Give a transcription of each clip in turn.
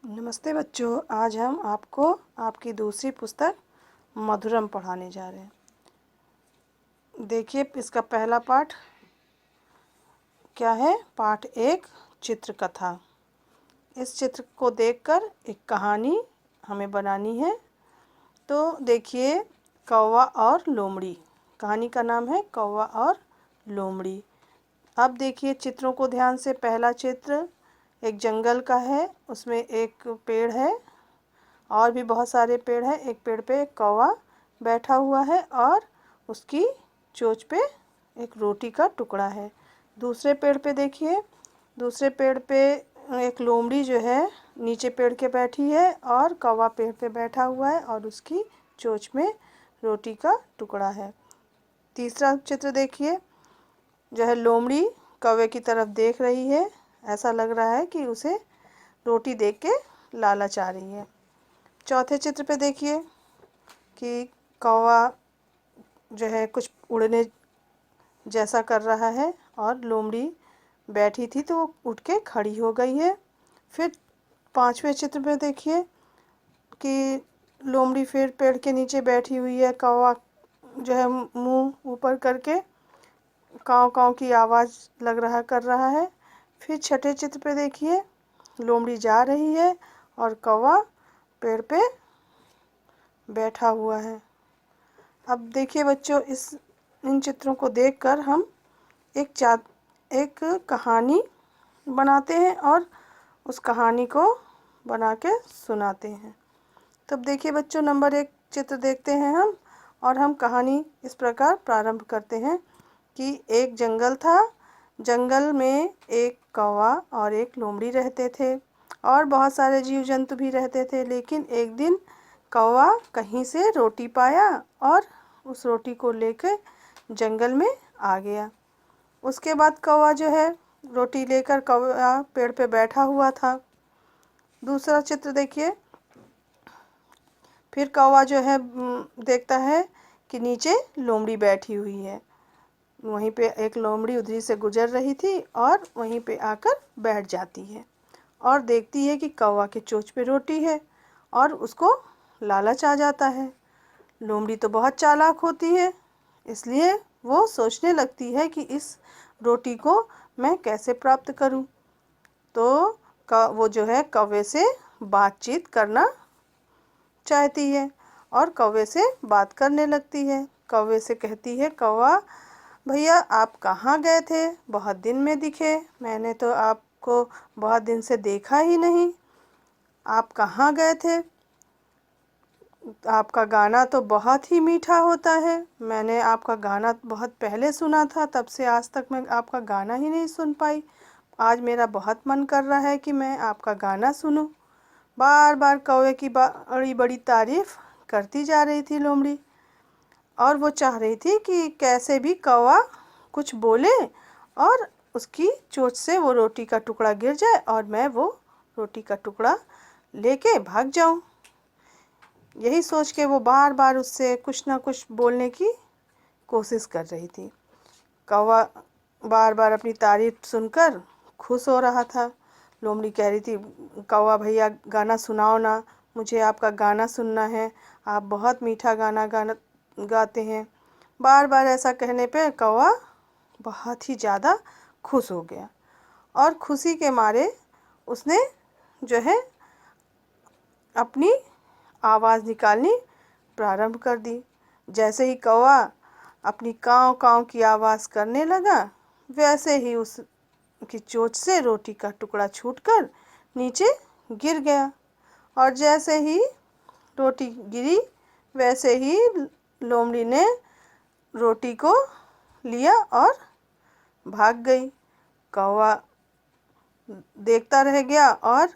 नमस्ते बच्चों, आज हम आपको आपकी दूसरी पुस्तक मधुरम पढ़ाने जा रहे हैं। देखिए, इसका पहला पाठ क्या है। पाठ 1, चित्रकथा। इस चित्र को देखकर एक कहानी हमें बनानी है। तो देखिए, कौवा और लोमड़ी। कहानी का नाम है कौवा और लोमड़ी। अब देखिए चित्रों को ध्यान से। पहला चित्र एक जंगल का है, उसमें एक पेड़ है और भी बहुत सारे पेड़ हैं। एक पेड़ पे एक कौवा बैठा हुआ है और उसकी चोंच पे एक रोटी का टुकड़ा है। दूसरे पेड़ पे देखिए, दूसरे पेड़ पे एक लोमड़ी जो है नीचे पेड़ के बैठी है और कौवा पेड़ पे बैठा हुआ है और उसकी चोंच में रोटी का टुकड़ा है। तीसरा चित्र देखिए, जो है लोमड़ी कौवे की तरफ देख रही है। ऐसा लग रहा है कि उसे रोटी देख के लालच आ रही है। चौथे चित्र पे देखिए कि कौवा जो है कुछ उड़ने जैसा कर रहा है और लोमड़ी बैठी थी तो वो उठ के खड़ी हो गई है। फिर पांचवें चित्र में देखिए कि लोमड़ी फिर पेड़ के नीचे बैठी हुई है। कौवा जो है मुंह ऊपर करके काँव काँव की आवाज़ लग रहा कर रहा है। फिर छठे चित्र पे देखिए, लोमड़ी जा रही है और कौवा पेड़ पे बैठा हुआ है। अब देखिए बच्चों, इन चित्रों को देखकर हम एक कहानी बनाते हैं और उस कहानी को बना के सुनाते हैं। तब देखिए बच्चों, नंबर 1 चित्र देखते हैं हम और हम कहानी इस प्रकार प्रारंभ करते हैं कि एक जंगल था। जंगल में एक कौवा और एक लोमड़ी रहते थे और बहुत सारे जीव जंतु भी रहते थे। लेकिन एक दिन कौवा कहीं से रोटी पाया और उस रोटी को लेकर जंगल में आ गया। उसके बाद कौवा जो है रोटी लेकर कौवा पेड़ पे बैठा हुआ था। दूसरा चित्र देखिए, फिर कौवा जो है देखता है कि नीचे लोमड़ी बैठी हुई है। वहीं पे एक लोमड़ी उधरी से गुजर रही थी और वहीं पे आकर बैठ जाती है और देखती है कि कौवा के चोंच पे रोटी है और उसको लालच आ जाता है। लोमड़ी तो बहुत चालाक होती है, इसलिए वो सोचने लगती है कि इस रोटी को मैं कैसे प्राप्त करूं। तो वो जो है कौवे से बातचीत करना चाहती है और कौवे से बात करने लगती है। कौवे से कहती है, कौवा भैया आप कहाँ गए थे? बहुत दिन में दिखे, मैंने तो आपको बहुत दिन से देखा ही नहीं। आप कहाँ गए थे? आपका गाना तो बहुत ही मीठा होता है। मैंने आपका गाना बहुत पहले सुना था, तब से आज तक मैं आपका गाना ही नहीं सुन पाई। आज मेरा बहुत मन कर रहा है कि मैं आपका गाना सुनूं। बार बार कौवे की बड़ी बड़ी तारीफ करती जा रही थी लोमड़ी और वो चाह रही थी कि कैसे भी कौवा कुछ बोले और उसकी चोंच से वो रोटी का टुकड़ा गिर जाए और मैं वो रोटी का टुकड़ा लेके भाग जाऊं। यही सोच के वो बार बार उससे कुछ ना कुछ बोलने की कोशिश कर रही थी। कौवा बार बार अपनी तारीफ सुनकर खुश हो रहा था। लोमड़ी कह रही थी, कौवा भैया गाना सुनाओ ना, मुझे आपका गाना सुनना है, आप बहुत मीठा गाना गाते हैं। बार बार ऐसा कहने पे कौवा बहुत ही ज़्यादा खुश हो गया और खुशी के मारे उसने जो है अपनी आवाज़ निकालनी प्रारंभ कर दी। जैसे ही कौवा अपनी काँव काँव की आवाज़ करने लगा, वैसे ही उसकी चोंच से रोटी का टुकड़ा छूटकर नीचे गिर गया और जैसे ही रोटी गिरी वैसे ही लोमड़ी ने रोटी को लिया और भाग गई। कौवा देखता रह गया और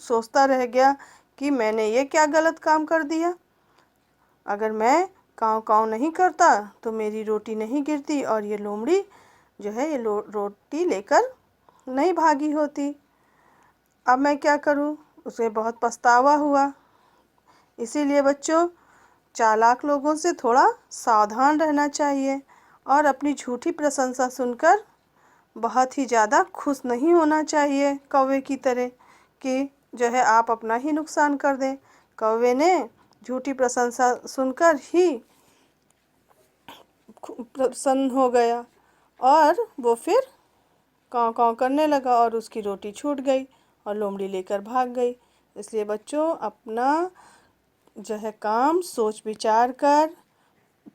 सोचता रह गया कि मैंने ये क्या गलत काम कर दिया। अगर मैं काँव काँव नहीं करता तो मेरी रोटी नहीं गिरती और ये लोमड़ी जो है ये रोटी लेकर नहीं भागी होती। अब मैं क्या करूं? उसे बहुत पछतावा हुआ। इसीलिए बच्चों, चालाक लोगों से थोड़ा सावधान रहना चाहिए और अपनी झूठी प्रशंसा सुनकर बहुत ही ज़्यादा खुश नहीं होना चाहिए कौवे की तरह कि जो है आप अपना ही नुकसान कर दें। कौवे ने झूठी प्रशंसा सुनकर ही प्रसन्न हो गया और वो फिर काँव काँव करने लगा और उसकी रोटी छूट गई और लोमड़ी लेकर भाग गई। इसलिए बच्चों अपना जो है काम सोच विचार कर,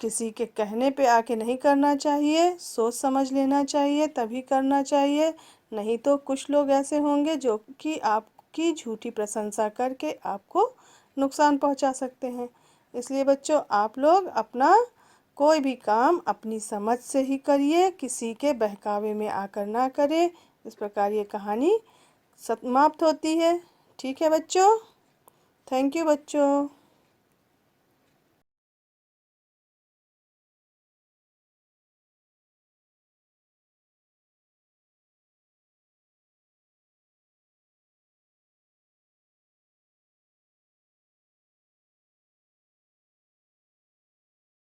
किसी के कहने पे आके नहीं करना चाहिए, सोच समझ लेना चाहिए तभी करना चाहिए। नहीं तो कुछ लोग ऐसे होंगे जो कि आपकी झूठी प्रशंसा करके आपको नुकसान पहुंचा सकते हैं। इसलिए बच्चों आप लोग अपना कोई भी काम अपनी समझ से ही करिए, किसी के बहकावे में आकर ना करें। इस प्रकार ये कहानी समाप्त होती है। ठीक है बच्चों, थैंक यू बच्चों।